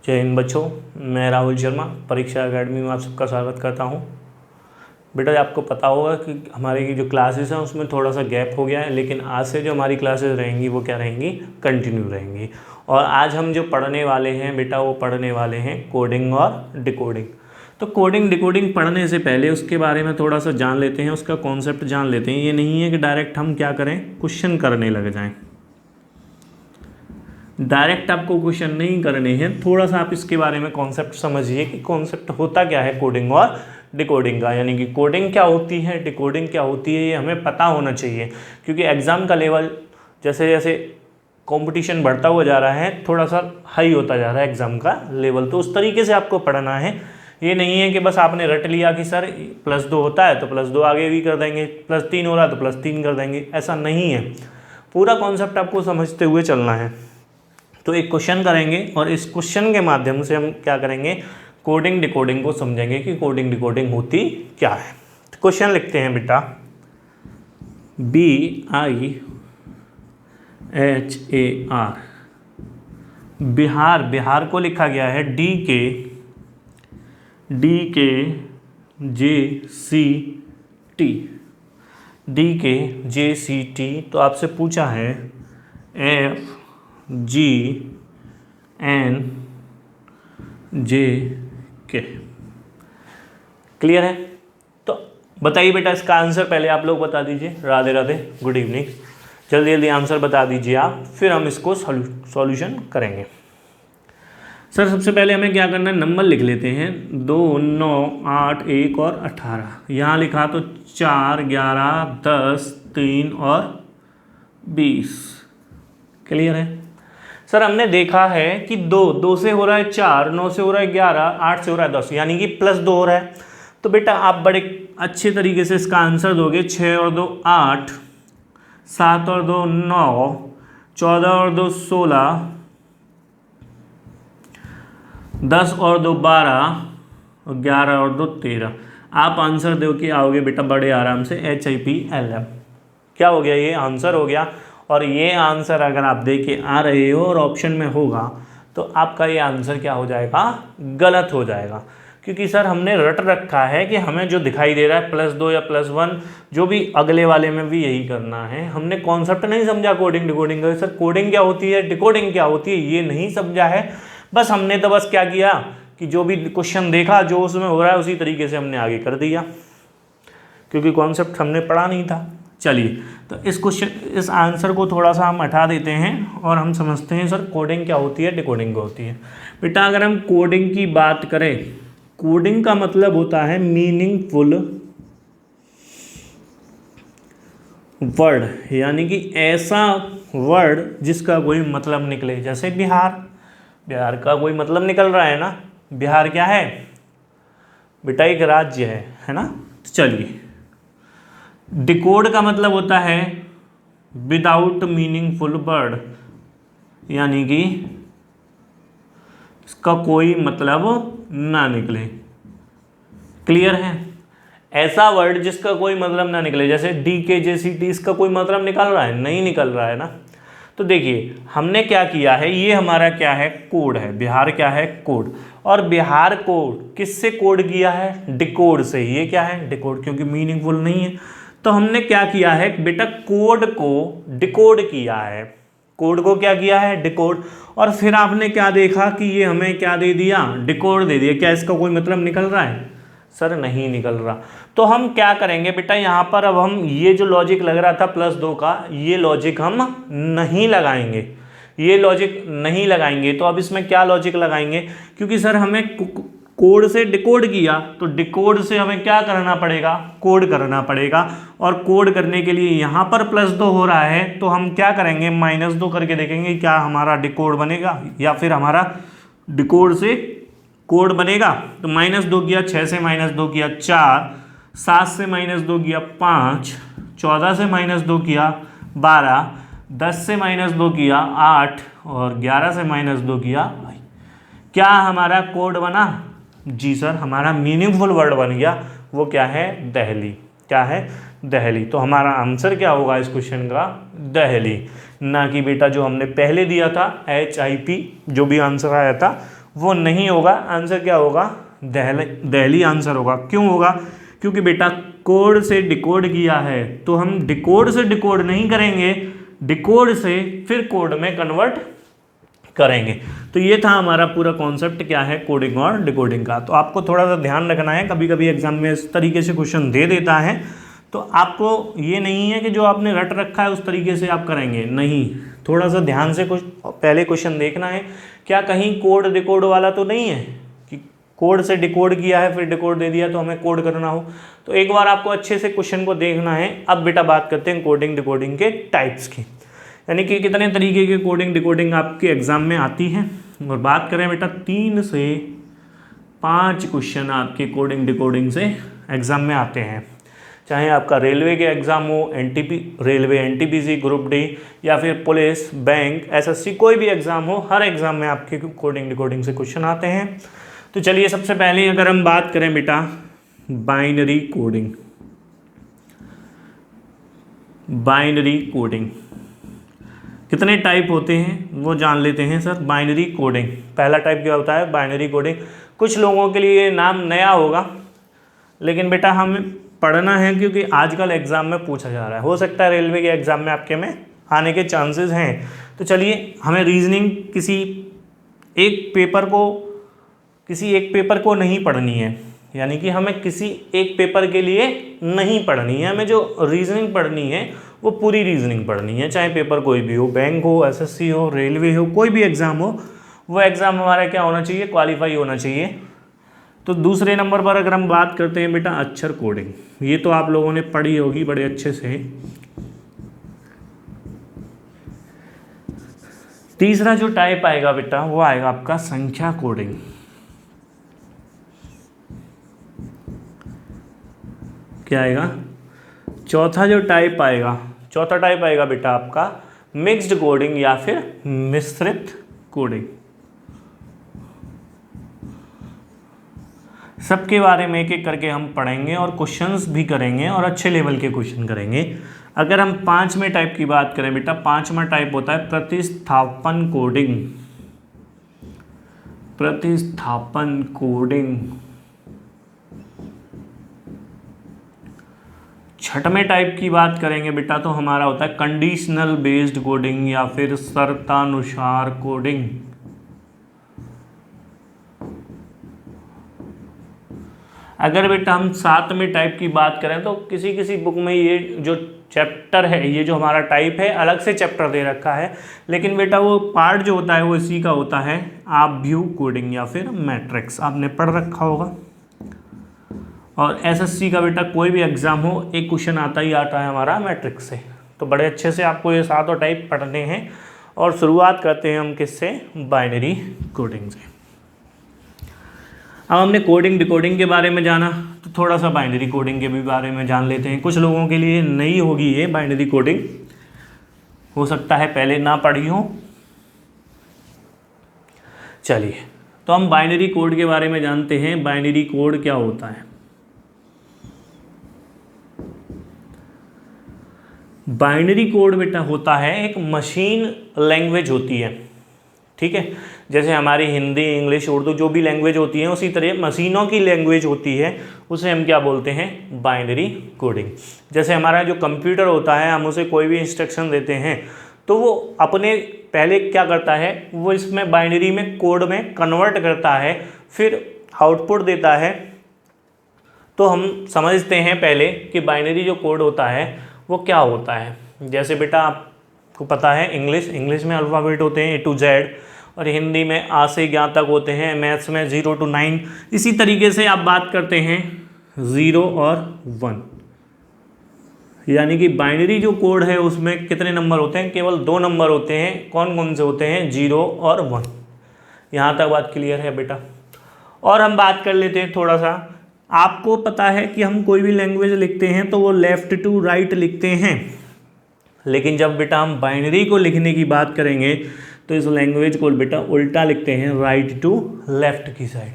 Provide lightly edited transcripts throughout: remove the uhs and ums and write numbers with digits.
जय हिंद बच्चों, मैं राहुल शर्मा परीक्षा एकेडमी में आप सबका स्वागत करता हूं। बेटा आपको पता होगा कि हमारी जो क्लासेस हैं उसमें थोड़ा सा गैप हो गया है, लेकिन आज से जो हमारी क्लासेस रहेंगी वो क्या रहेंगी, कंटिन्यू रहेंगी। और आज हम जो पढ़ने वाले हैं बेटा वो पढ़ने वाले हैं कोडिंग और डिकोडिंग। तो कोडिंग डिकोडिंग पढ़ने से पहले उसके बारे में थोड़ा सा जान लेते हैं, उसका कॉन्सेप्ट जान लेते हैं। ये नहीं है कि डायरेक्ट हम क्या करें, क्वेश्चन करने लग जाएं। डायरेक्ट आपको क्वेश्चन नहीं करने हैं, थोड़ा सा आप इसके बारे में कॉन्सेप्ट समझिए कि कॉन्सेप्ट होता क्या है कोडिंग और डिकोडिंग का, यानी कि कोडिंग क्या होती है, डिकोडिंग क्या होती है, ये हमें पता होना चाहिए। क्योंकि एग्ज़ाम का लेवल जैसे जैसे कंपटीशन बढ़ता हुआ जा रहा है, थोड़ा सा हाई होता जा रहा है एग्ज़ाम का लेवल, तो उस तरीके से आपको पढ़ना है। ये नहीं है कि बस आपने रट लिया कि सर +2 होता है तो +2 आगे भी कर देंगे, +3 हो रहा है तो +3 कर देंगे, ऐसा नहीं है। पूरा कॉन्सेप्ट आपको समझते हुए चलना है। तो एक क्वेश्चन करेंगे और इस क्वेश्चन के माध्यम से हम क्या करेंगे, कोडिंग डिकोडिंग को समझेंगे कि कोडिंग डिकोडिंग होती क्या है। तो क्वेश्चन लिखते हैं बेटा, BIHAR, बिहार, बिहार को लिखा गया है DKJCT। तो आपसे पूछा है FGNJK। क्लियर है? तो बताइए बेटा इसका आंसर पहले आप लोग बता दीजिए। Radhe Radhe, good evening. जल्दी जल्दी आंसर बता दीजिए आप, फिर हम इसको सॉल्यूशन करेंगे। सर सबसे पहले हमें क्या करना है, नंबर लिख लेते हैं। 2, 9, 8, 1 और 18। यहाँ लिखा तो 4, 11, 10, 3 और 20। क्लियर है? सर हमने देखा है कि 2 से हो रहा है 4, 9 से हो रहा है 11, 8 से हो रहा है 10, यानी कि +2 हो रहा है। तो बेटा आप बड़े अच्छे तरीके से इसका आंसर दोगे। 6 और 2 8, 7 और 2 9, 14 और 2 16, 10 और 2 12 और 11 और 2 13। आप आंसर दो के आओगे बेटा बड़े आराम से, HIPLM। क्या हो गया, ये आंसर हो गया। और ये आंसर अगर आप दे के आ रहे हो और ऑप्शन में होगा तो आपका ये आंसर क्या हो जाएगा, गलत हो जाएगा। क्योंकि सर हमने रट रखा है कि हमें जो दिखाई दे रहा है +2 या +1, जो भी अगले वाले में भी यही करना है। हमने कॉन्सेप्ट नहीं समझा कोडिंग डिकोडिंग का, सर कोडिंग क्या होती है, डिकोडिंग क्या होती है, ये नहीं समझा है। बस हमने तो बस क्या किया कि जो भी क्वेश्चन देखा, जो उसमें हो रहा है उसी तरीके से हमने आगे कर दिया, क्योंकि कॉन्सेप्ट हमने पढ़ा नहीं था। चलिए तो इस आंसर को थोड़ा सा हम हटा देते हैं और हम समझते हैं सर कोडिंग क्या होती है, डिकोडिंग क्या होती है। बेटा अगर हम कोडिंग की बात करें, कोडिंग का मतलब होता है मीनिंगफुल वर्ड, यानी कि ऐसा वर्ड जिसका कोई मतलब निकले। जैसे बिहार, बिहार का कोई मतलब निकल रहा है ना। बिहार क्या है बेटा, एक राज्य है ना। चलिए, डिकोड का मतलब होता है विदाउट मीनिंगफुल वर्ड, यानी कि इसका कोई मतलब ना निकले। क्लियर है? ऐसा वर्ड जिसका कोई मतलब ना निकले, जैसे DKJCT, इसका कोई मतलब निकल रहा है, नहीं निकल रहा है ना। तो देखिए हमने क्या किया है, ये हमारा क्या है, कोड है। बिहार क्या है, कोड। और बिहार कोड किससे कोड किया है, डिकोड से। ये क्या है, डिकोड, क्योंकि मीनिंगफुल नहीं है। तो हमने क्या किया है बेटा, कोड को डिकोड किया है। कोड को क्या किया है, डिकोड। और फिर आपने क्या देखा कि ये हमें क्या दे दिया, डिकोड दे दिया। क्या इसका कोई मतलब निकल रहा है, सर नहीं निकल रहा। तो हम क्या करेंगे बेटा, यहाँ पर अब हम ये जो लॉजिक लग रहा था +2 का, ये लॉजिक हम नहीं लगाएंगे, ये लॉजिक नहीं लगाएंगे। तो अब इसमें क्या लॉजिक लगाएंगे, क्योंकि सर हमें कोड से डिकोड किया, तो डिकोड से हमें क्या करना पड़ेगा, कोड करना पड़ेगा। और कोड करने के लिए यहाँ पर +2 हो रहा है, तो हम क्या करेंगे, -2 करके देखेंगे क्या हमारा डिकोड बनेगा या फिर हमारा डिकोड से कोड बनेगा। तो -2 किया, 6 से -2 किया 4, 7 से -2 किया 5, 14 से -2 किया 12, 10 से -2 किया 8 और 11 से -2 किया। क्या हमारा कोड बना, जी सर हमारा मीनिंगफुल वर्ड बन गया। वो क्या है, दिल्ली। क्या है, दिल्ली। तो हमारा आंसर क्या होगा इस क्वेश्चन का, दिल्ली, ना कि बेटा जो हमने पहले दिया था HIP, जो भी आंसर आया था वो नहीं होगा, आंसर क्या होगा, दिल्ली आंसर होगा। क्यों होगा, क्योंकि बेटा कोड से डिकोड किया है, तो हम डिकोड से डिकोड नहीं करेंगे, डिकोड से फिर कोड में कन्वर्ट करेंगे। तो ये था हमारा पूरा कॉन्सेप्ट क्या है, कोडिंग और डिकोडिंग का। तो आपको थोड़ा सा ध्यान रखना है, कभी कभी एग्जाम में इस तरीके से क्वेश्चन दे देता है, तो आपको ये नहीं है कि जो आपने रट रखा है उस तरीके से आप करेंगे, नहीं, थोड़ा सा ध्यान से कुछ पहले क्वेश्चन देखना है, क्या कहीं कोड डिकोड वाला तो नहीं है कि कोड से डिकोड किया है फिर डिकोड दे दिया तो हमें कोड करना हो। तो एक बार आपको अच्छे से क्वेश्चन को देखना है। अब बेटा बात करते हैं कोडिंग डिकोडिंग के टाइप्स की, यानी कि कितने तरीके के कोडिंग डिकोडिंग आपके एग्जाम में आती है। और बात करें बेटा 3 से 5 क्वेश्चन आपके कोडिंग डिकोडिंग से एग्जाम में आते हैं, चाहे आपका रेलवे के एग्ज़ाम हो, रेलवे, एनटीपीसी, ग्रुप डी, या फिर पुलिस, बैंक, एसएससी, कोई भी एग्ज़ाम हो, हर एग्ज़ाम में आपके कोडिंग डिकोडिंग से क्वेश्चन आते हैं। तो चलिए सबसे पहले अगर हम बात करें बेटा बाइनरी कोडिंग, बाइनरी कोडिंग कितने टाइप होते हैं वो जान लेते हैं सर। बाइनरी कोडिंग पहला टाइप क्या होता है, बाइनरी कोडिंग। कुछ लोगों के लिए नाम नया होगा, लेकिन बेटा हमें पढ़ना है क्योंकि आजकल एग्ज़ाम में पूछा जा रहा है, हो सकता है रेलवे के एग्ज़ाम में आपके में आने के चांसेस हैं। तो चलिए हमें रीजनिंग किसी एक पेपर को नहीं पढ़नी है, यानी कि हमें किसी एक पेपर के लिए नहीं पढ़नी है, हमें जो रीजनिंग पढ़नी है वो पूरी रीजनिंग पढ़नी है, चाहे पेपर कोई भी हो, बैंक हो, एसएससी हो, रेलवे हो, कोई भी एग्ज़ाम हो, वो एग्ज़ाम हमारा क्या होना चाहिए, क्वालिफाई होना चाहिए। तो दूसरे नंबर पर अगर हम बात करते हैं बेटा अक्षर कोडिंग, ये तो आप लोगों ने पढ़ी होगी बड़े अच्छे से। तीसरा जो टाइप आएगा बेटा वो आएगा आपका संख्या कोडिंग। क्या आएगा, चौथा टाइप आएगा बेटा आपका मिक्स्ड कोडिंग या फिर मिश्रित कोडिंग। सबके बारे में एक एक करके हम पढ़ेंगे और क्वेश्चंस भी करेंगे और अच्छे लेवल के क्वेश्चन करेंगे। अगर हम 5वें टाइप की बात करें बेटा, 5वां टाइप होता है प्रतिस्थापन कोडिंग। प्रतिस्थापन कोडिंग। 6वें टाइप की बात करेंगे बेटा तो हमारा होता है कंडीशनल बेस्ड कोडिंग या फिर शर्तानुसार कोडिंग। अगर बेटा हम 7वें टाइप की बात करें तो किसी किसी बुक में ये जो चैप्टर है, ये जो हमारा टाइप है, अलग से चैप्टर दे रखा है, लेकिन बेटा वो पार्ट जो होता है वो इसी का होता है आव्यूह कोडिंग या फिर मैट्रिक्स, आपने पढ़ रखा होगा। और एसएससी का बेटा कोई भी एग्जाम हो एक क्वेश्चन आता है हमारा मैट्रिक्स से। तो बड़े अच्छे से आपको ये 7 टाइप पढ़ने हैं और शुरुआत करते हैं हम किससे, बाइनरी कोडिंग से। अब हमने कोडिंग डिकोडिंग के बारे में जाना, तो थोड़ा सा बाइनरी कोडिंग के भी बारे में जान लेते हैं। कुछ लोगों के लिए नई होगी ये बाइनरी कोडिंग, हो सकता है पहले ना पढ़ी हो। चलिए तो हम बाइनरी कोड के बारे में जानते हैं। बाइनरी कोड क्या होता है। बाइनरी कोड बेटा होता है एक मशीन लैंग्वेज होती है, ठीक है। जैसे हमारी हिंदी, इंग्लिश, उर्दू जो भी लैंग्वेज होती है, उसी तरह मशीनों की लैंग्वेज होती है, उसे हम क्या बोलते हैं, बाइनरी कोडिंग। जैसे हमारा जो कंप्यूटर होता है, हम उसे कोई भी इंस्ट्रक्शन देते हैं तो वो अपने पहले क्या करता है, वो इसमें बाइनरी में कोड में कन्वर्ट करता है, फिर आउटपुट देता है। तो हम समझते हैं पहले कि बाइनरी जो कोड होता है वो क्या होता है। जैसे बेटा आपको पता है इंग्लिश में अल्फ़ाबेट होते हैं A to Z, और हिंदी में आ से ज्ञा तक होते हैं, मैथ्स में 0 to 9। इसी तरीके से आप बात करते हैं 0 और 1, यानी कि बाइनरी जो कोड है उसमें कितने नंबर होते हैं, केवल 2 नंबर होते हैं। कौन कौन से होते हैं, 0 और 1। यहाँ तक बात क्लियर है बेटा। और हम बात कर लेते हैं थोड़ा सा, आपको पता है कि हम कोई भी लैंग्वेज लिखते हैं तो वो लेफ़्ट टू राइट लिखते हैं, लेकिन जब बेटा हम बाइनरी को लिखने की बात करेंगे तो इस लैंग्वेज को बेटा उल्टा लिखते हैं, राइट टू लेफ़्ट की साइड।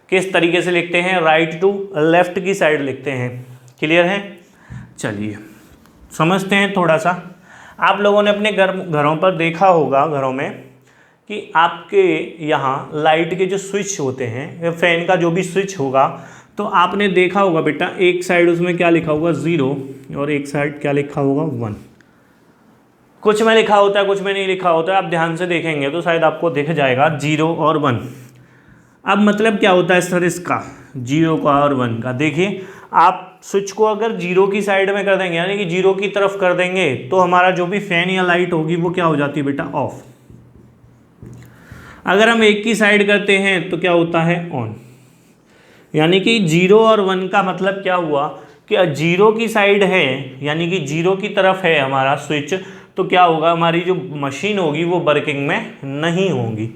किस तरीके से लिखते हैं, राइट टू लेफ़्ट की साइड लिखते हैं। क्लियर है। चलिए समझते हैं थोड़ा सा। आप लोगों ने अपने घरों पर देखा होगा, घरों में कि आपके यहाँ लाइट के जो स्विच होते हैं या फैन का जो भी स्विच होगा, तो आपने देखा होगा बेटा एक साइड उसमें क्या लिखा होगा 0 और एक साइड क्या लिखा होगा 1। कुछ में लिखा होता है, कुछ में नहीं लिखा होता है, आप ध्यान से देखेंगे तो शायद आपको दिख जाएगा 0 और 1। अब मतलब क्या होता है सर इसका 0 का और 1 का, देखिए आप स्विच को अगर 0 की साइड में कर देंगे यानी कि 0 की तरफ कर देंगे तो हमारा जो भी फैन या लाइट होगी वो क्या हो जाती है बेटा ऑफ। अगर हम 1 की साइड करते हैं तो क्या होता है ऑन। यानी कि 0 और 1 का मतलब क्या हुआ कि 0 की साइड है यानी कि 0 की तरफ है हमारा स्विच, तो क्या होगा हमारी जो मशीन होगी वो वर्किंग में नहीं होगी।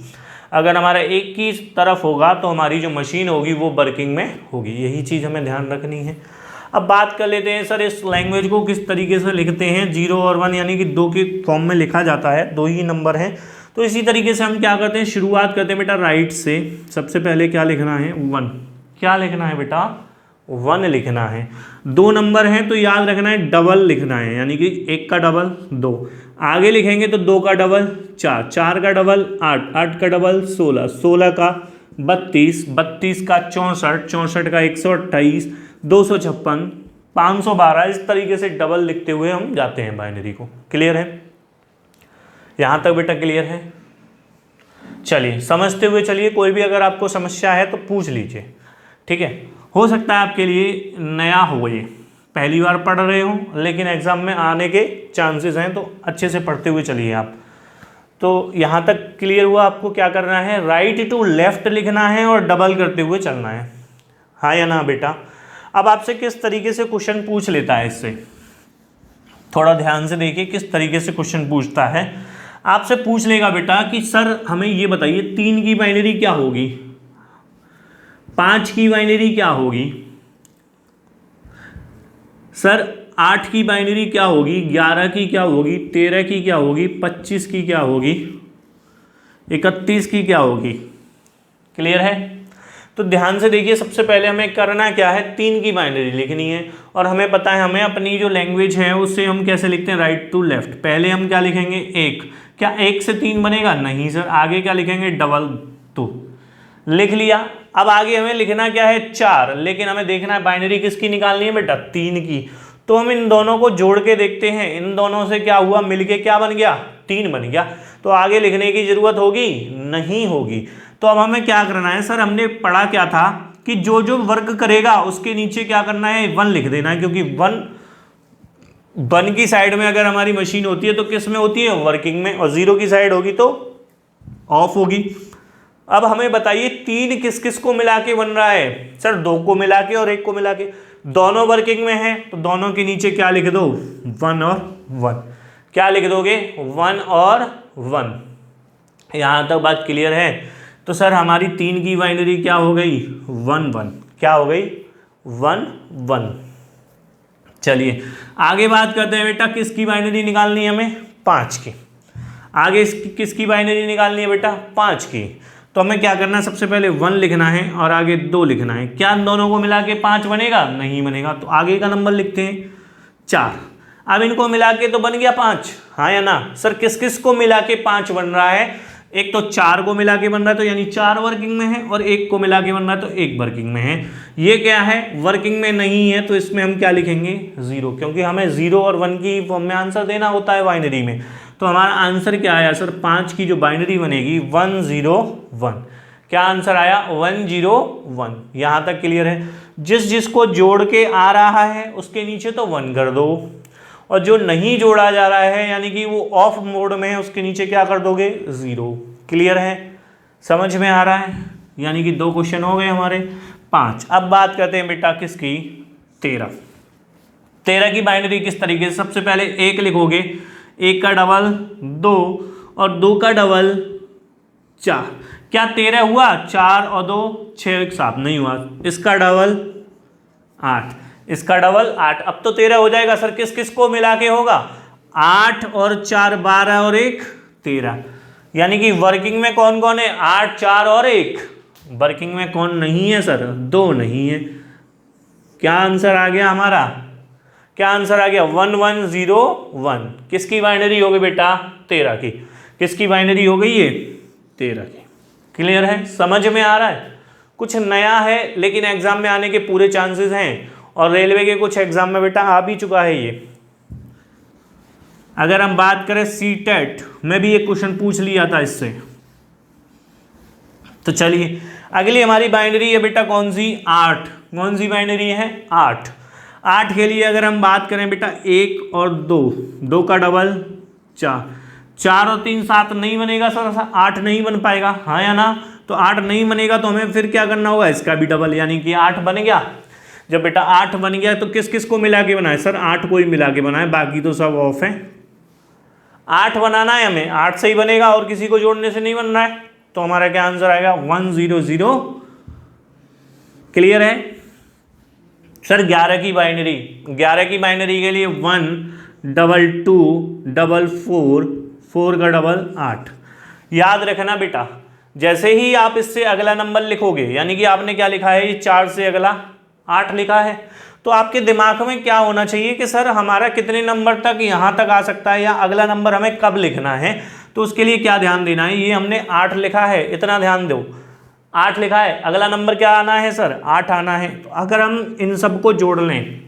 अगर हमारा 1 की तरफ होगा तो हमारी जो मशीन होगी वो वर्किंग में होगी। यही चीज़ हमें ध्यान रखनी है। अब बात कर लेते हैं सर इस लैंग्वेज को किस तरीके से लिखते हैं। 0 और 1 यानी कि 2 के फॉर्म में लिखा जाता है, 2 ही नंबर हैं। तो इसी तरीके से हम क्या करते हैं, शुरुआत करते हैं बेटा राइट से। सबसे पहले क्या लिखना है 1, क्या लिखना है बेटा 1 लिखना है। 2 नंबर हैं तो याद रखना है डबल लिखना है, यानी कि 1 का डबल 2। आगे लिखेंगे तो 2 का डबल 4, 4 का डबल 8, 8 का डबल 16, 16 का 32, 32 का 64, 64 का 128, 256, 512। इस तरीके से डबल लिखते हुए हम जाते हैं बाइनरी को। क्लियर है, यहाँ तक बेटा क्लियर है। चलिए समझते हुए चलिए, कोई भी अगर आपको समस्या है तो पूछ लीजिए, ठीक है। हो सकता है आपके लिए नया हो, ये पहली बार पढ़ रहे हो, लेकिन एग्ज़ाम में आने के चांसेस हैं, तो अच्छे से पढ़ते हुए चलिए आप। तो यहाँ तक क्लियर हुआ आपको क्या करना है, राइट टू लेफ्ट लिखना है और डबल करते हुए चलना है, हाँ या ना बेटा। अब आपसे किस तरीके से क्वेश्चन पूछ लेता है, इससे थोड़ा ध्यान से देखिए किस तरीके से क्वेश्चन पूछता है। आपसे पूछ लेगा बेटा कि सर हमें ये बताइए 3 की बाइनरी क्या होगी, 5 की बाइनरी क्या होगी, सर 8 की बाइनरी क्या होगी, 11 की क्या होगी, 13 की क्या होगी, 25 की क्या होगी, 31 की क्या होगी। क्लियर है। तो ध्यान से देखिए, सबसे पहले हमें करना क्या है, 3 की बाइनरी लिखनी है। और हमें पता है हमें अपनी जो लैंग्वेज है उससे हम कैसे लिखते हैं, राइट टू लेफ्ट। पहले हम क्या लिखेंगे 1, क्या 1 से 3 बनेगा, नहीं सर। आगे क्या लिखेंगे डबल 2, लिख लिया। अब आगे हमें लिखना क्या है 4, लेकिन हमें देखना है बाइनरी किसकी निकालनी है बेटा 3 की। तो हम इन दोनों को जोड़ के देखते हैं, इन दोनों से क्या हुआ, मिलके क्या बन गया 3 बन गया। तो आगे लिखने की जरूरत होगी, नहीं होगी। तो अब हमें क्या करना है सर, हमने पढ़ा क्या था कि जो जो वर्क करेगा उसके नीचे क्या करना है 1 लिख देना है, क्योंकि 1 की साइड में अगर हमारी मशीन होती है तो किस में होती है, वर्किंग में, और 0 की साइड होगी तो ऑफ होगी। अब हमें बताइए 3 किस किस को मिला के बन रहा है, सर 2 को मिला के और 1 को मिला के। दोनों वर्किंग में है तो दोनों के नीचे क्या लिख दो 1 और 1। क्या लिख दोगे 1 और 1। यहाँ तक बात क्लियर है। तो सर हमारी 3 की बाइनरी क्या हो गई 1 1, क्या हो गई 1 1। चलिए आगे बात करते हैं बेटा, किसकी बाइनरी निकालनी है हमें 5 की। आगे किसकी बाइनरी निकालनी है बेटा 5 की। तो हमें क्या करना है, सबसे पहले 1 लिखना है और आगे 2 लिखना है। क्या इन दोनों को मिला के 5 बनेगा, नहीं बनेगा। तो आगे का नंबर लिखते हैं 4। अब इनको मिला के तो बन गया 5, हाँ या ना। सर किस किस को मिला के 5 बन रहा है, एक तो 4 को मिला के बन रहा है तो यानी 4 वर्किंग में है, और 1 को मिला के बन रहा है तो 1 वर्किंग में है। ये क्या है वर्किंग में नहीं है, तो इसमें हम क्या लिखेंगे 0, क्योंकि हमें 0 और 1 की फॉर्म में आंसर देना होता है बाइनरी में। तो हमारा आंसर क्या आया सर, 5 की जो बाइनरी बनेगी 1 0 1। क्या आंसर आया 1 0 1। यहाँ तक क्लियर है। जिस जिसको जोड़ के आ रहा है उसके नीचे तो 1 कर दो, और जो नहीं जोड़ा जा रहा है यानी कि वो ऑफ मोड में है उसके नीचे क्या कर दोगे 0। क्लियर है, समझ में आ रहा है। यानी कि 2 क्वेश्चन हो गए हमारे 5। अब बात करते हैं बेटा किसकी 13 की बाइनरी किस तरीके से। सबसे पहले 1 लिखोगे, 1 का डबल 2 और 2 का डबल 4। क्या 13 हुआ, 4 और 2 6 एक साथ नहीं हुआ। इसका डबल 8, इसका डबल 8। अब तो 13 हो जाएगा। सर किस किस को मिला के होगा, 8 और 4 12 और 1 13। यानी कि वर्किंग में कौन कौन है 8 4 और 1। वर्किंग में कौन नहीं है सर, 2 नहीं है। क्या आंसर आ गया हमारा, क्या आंसर आ गया 1 1 0 1। किसकी बाइनरी हो गई बेटा 13 की। किसकी बाइनरी हो गई ये 13 की। क्लियर है, समझ में आ रहा है? कुछ नया है लेकिन एग्जाम में आने के पूरे चांसेस हैं, और रेलवे के कुछ एग्जाम में बेटा आ भी चुका है ये। अगर हम बात करें सीटेट में भी एक क्वेश्चन पूछ लिया था इससे। तो चलिए अगली हमारी बाइनरी है बेटा कौन सी? 8। कौन सी बाइनरी है? 8। 8 के लिए अगर हम बात करें बेटा 1 और 2, 2 का डबल 4, 4 और 3 7 नहीं बनेगा सर, 8 नहीं बन पाएगा, हाँ या ना? तो 8 नहीं बनेगा तो हमें फिर क्या करना होगा? इसका भी डबल, यानी कि 8 बन गया। जब बेटा 8 बन गया तो किस किस को मिला के बनाए? सर 8 को ही मिला के बनाए, बाकी तो सब ऑफ है। 8 बनाना है हमें, 8 से ही बनेगा और किसी को जोड़ने से नहीं बन रहा है, तो हमारा क्या आंसर आएगा? 100। क्लियर है सर? 11 की बाइनरी, 11 की बाइनरी के लिए 1 डबल 2 डबल 4, 4 का डबल 8। याद रखना बेटा, जैसे ही आप इससे अगला नंबर लिखोगे, यानी कि आपने क्या लिखा है? ये 4 से अगला 8 लिखा है, तो आपके दिमाग में क्या होना चाहिए कि सर हमारा कितने नंबर तक यहाँ तक आ सकता है, या अगला नंबर हमें कब लिखना है। तो उसके लिए क्या ध्यान देना है? ये हमने 8 लिखा है, इतना ध्यान दो, 8 लिखा है, अगला नंबर क्या आना है सर? 8 आना है। तो अगर हम इन सबको जोड़ लें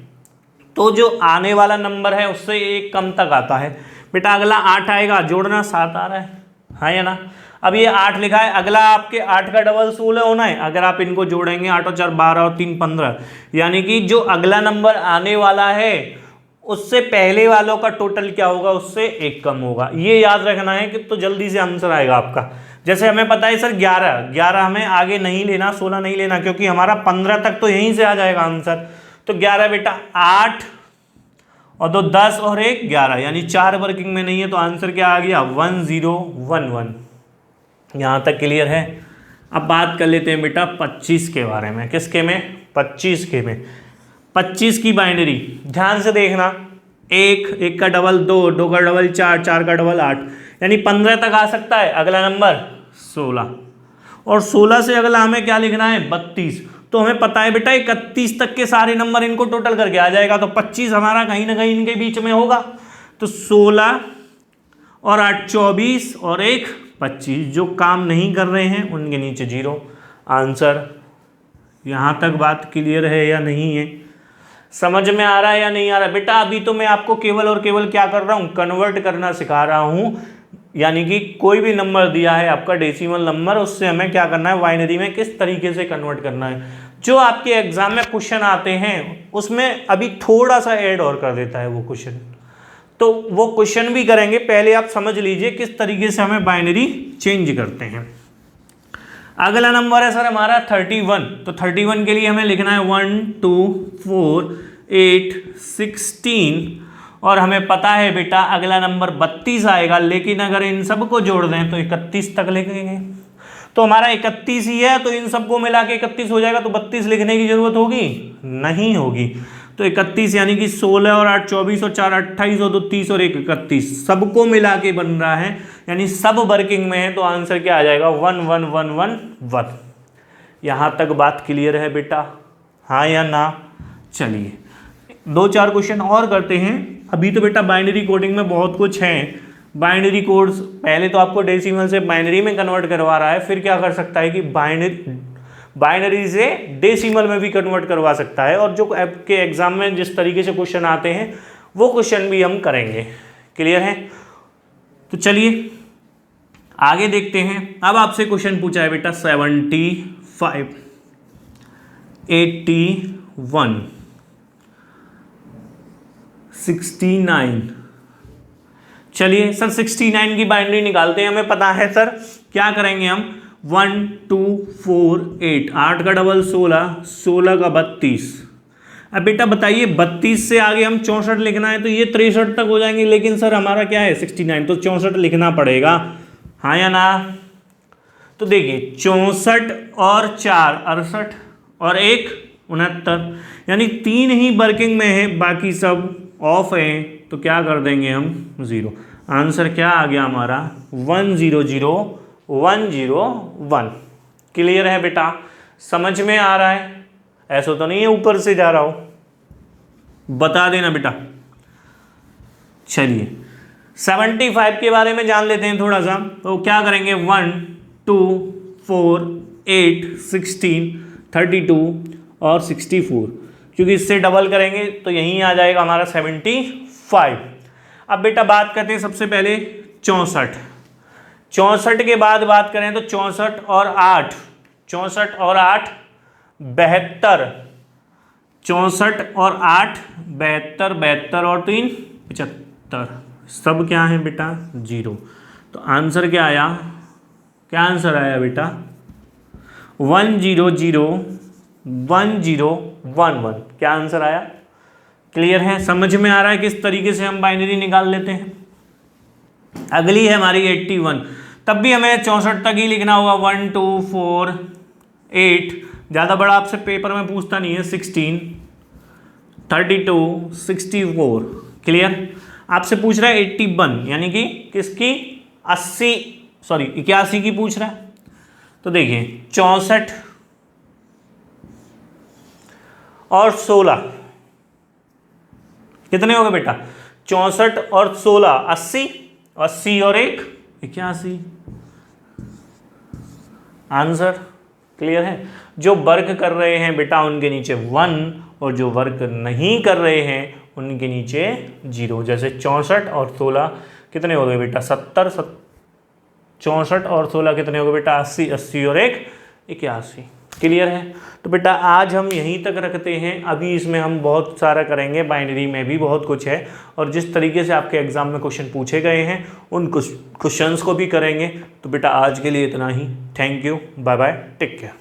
तो जो आने वाला नंबर है उससे एक कम तक आता है। बेटा अगला 8 आएगा, जोड़ना 7 आ रहा है, हाँ या ना? अब ये 8 लिखा है, अगला आपके 8 का डबल 16 होना है। अगर आप इनको जोड़ेंगे 8 और 4 12 और 3 15, यानी कि जो अगला नंबर आने वाला है उससे पहले वालों का टोटल क्या होगा? उससे एक कम होगा। ये याद रखना है कि तो जल्दी से आंसर आएगा आपका। जैसे हमें पता है सर 11 हमें आगे नहीं लेना, 16 नहीं लेना, क्योंकि हमारा 15 तक तो यहीं से आ जाएगा आंसर। तो 11 बेटा 8 और 2 10 और 1 11, यानी 4 वर्किंग में नहीं है, तो आंसर क्या आ गया? 1011। यहाँ तक क्लियर है? अब बात कर लेते हैं बेटा 25 के बारे में। किसके में? 25 के में। 25 की बाइनरी ध्यान से देखना, 1 का डबल 2, 2 का डबल 4, 4 का डबल 8, यानी 15 तक आ सकता है। अगला नंबर 16, और 16 से अगला हमें क्या लिखना है? 32। तो हमें पता है बेटा 31 तक के सारे नंबर इनको टोटल करके आ जाएगा, तो 25 हमारा कहीं ना कहीं इनके बीच में होगा। तो 16 और 8 24 और 1 25, जो काम नहीं कर रहे हैं उनके नीचे 0 आंसर। यहाँ तक बात क्लियर है या नहीं है? समझ में आ रहा है या नहीं आ रहा है? बेटा अभी तो मैं आपको केवल और केवल क्या कर रहा हूँ? कन्वर्ट करना सिखा रहा हूँ, यानी कि कोई भी नंबर दिया है आपका डेसिमल नंबर, उससे हमें क्या करना है? बाइनरी में किस तरीके से कन्वर्ट करना है। जो आपके एग्जाम में क्वेश्चन आते हैं उसमें अभी थोड़ा सा ऐड और कर देता है वो क्वेश्चन, तो वो क्वेश्चन भी करेंगे। पहले आप समझ लीजिए किस तरीके से हमें बाइनरी चेंज करते हैं। अगला नंबर है सर हमारा 31। तो 31 के लिए हमें लिखना है 1 2 4 8 16, और हमें पता है बेटा अगला नंबर 32 आएगा, लेकिन अगर इन सबको जोड़ दें तो 31 तक लिखेंगे। तो हमारा 31 ही है, तो इन सबको मिला के 31 हो जाएगा, तो 32 लिखने की जरूरत होगी? नहीं होगी। तो 31 यानी कि 16 और 8 24 और 4 28 और 2 30 और 1 31, सबको मिला के बन रहा है, यानी सब वर्किंग में है, तो आंसर क्या आ जाएगा? 1 1 1 1 1। यहाँ तक बात क्लियर है बेटा, हाँ या ना? चलिए 2-4 क्वेश्चन और करते हैं। अभी तो बेटा बाइनरी कोडिंग में बहुत कुछ है। बाइनरी कोड्स पहले तो आपको डेसिमल से बाइनरी में कन्वर्ट करवा रहा है, फिर क्या कर सकता है कि बाइनरी से डेसिमल में भी कन्वर्ट करवा सकता है, और जो आपके एग्जाम में जिस तरीके से क्वेश्चन आते हैं वो क्वेश्चन भी हम करेंगे। क्लियर है? तो चलिए आगे देखते हैं। अब आपसे क्वेश्चन पूछा है बेटा 75 81 69। चलिए सर 69 की बाइनरी निकालते हैं। हमें पता है सर क्या करेंगे हम? 1 2 4 8, 8 का डबल 16, 16 का 32। अब बेटा बताइए 32 से आगे हम 64 लिखना है, तो ये 63 तक हो जाएंगे, लेकिन सर हमारा क्या है 69, तो 64 लिखना पड़ेगा, हाँ या ना? तो देखिए 64 और 4 68 और 1 69, यानी 3 ही वर्किंग में है, बाकी सब ऑफ है, तो क्या कर देंगे हम? 0। आंसर क्या आ गया हमारा? 100 101। क्लियर है बेटा? समझ में आ रहा है? ऐसा तो नहीं है ऊपर से जा रहा हो, बता देना बेटा। चलिए 75 के बारे में जान लेते हैं थोड़ा सा। तो क्या करेंगे? 1 2, 4, 8, 16, 32 और 64, क्योंकि इससे डबल करेंगे तो यहीं आ जाएगा हमारा 75। अब बेटा बात करते हैं सबसे पहले 64। 64 के बाद बात करें तो 64 और 8, 64 और 8 72, 64 और 8 72, 72 और 3 75, सब क्या है बेटा 0। तो आंसर क्या आया, क्या आंसर आया बेटा 1 0 0 1 0 1 1, क्या आंसर आया। क्लियर है, समझ में आ रहा है किस तरीके से हम बाइनरी निकाल लेते हैं। अगली है हमारी 81, तब भी हमें 64 तक ही लिखना होगा। 1 2 4 8, ज़्यादा बड़ा आपसे पेपर में पूछता नहीं है। 16 32 64, क्लियर। आपसे पूछ रहा है 81, यानी कि किसकी 81 की पूछ रहा है। तो देखिए 64 और 16 कितने हो गए बेटा, 64 और 16 80, 80 और 1 81, आंसर। क्लियर है, जो वर्क कर रहे हैं बेटा उनके नीचे 1 और जो वर्क नहीं कर रहे हैं उनके नीचे 0। जैसे 64 और 16 कितने हो गए बेटा 70, 64 और 16 कितने हो गए बेटा 80, 80 और 1 81। क्लियर है, तो बेटा आज हम यहीं तक रखते हैं। अभी इसमें हम बहुत सारा करेंगे, बाइनरी में भी बहुत कुछ है, और जिस तरीके से आपके एग्जाम में क्वेश्चन पूछे गए हैं उन क्वेश्चंस को भी करेंगे। तो बेटा आज के लिए इतना ही। Thank you, bye bye, take care.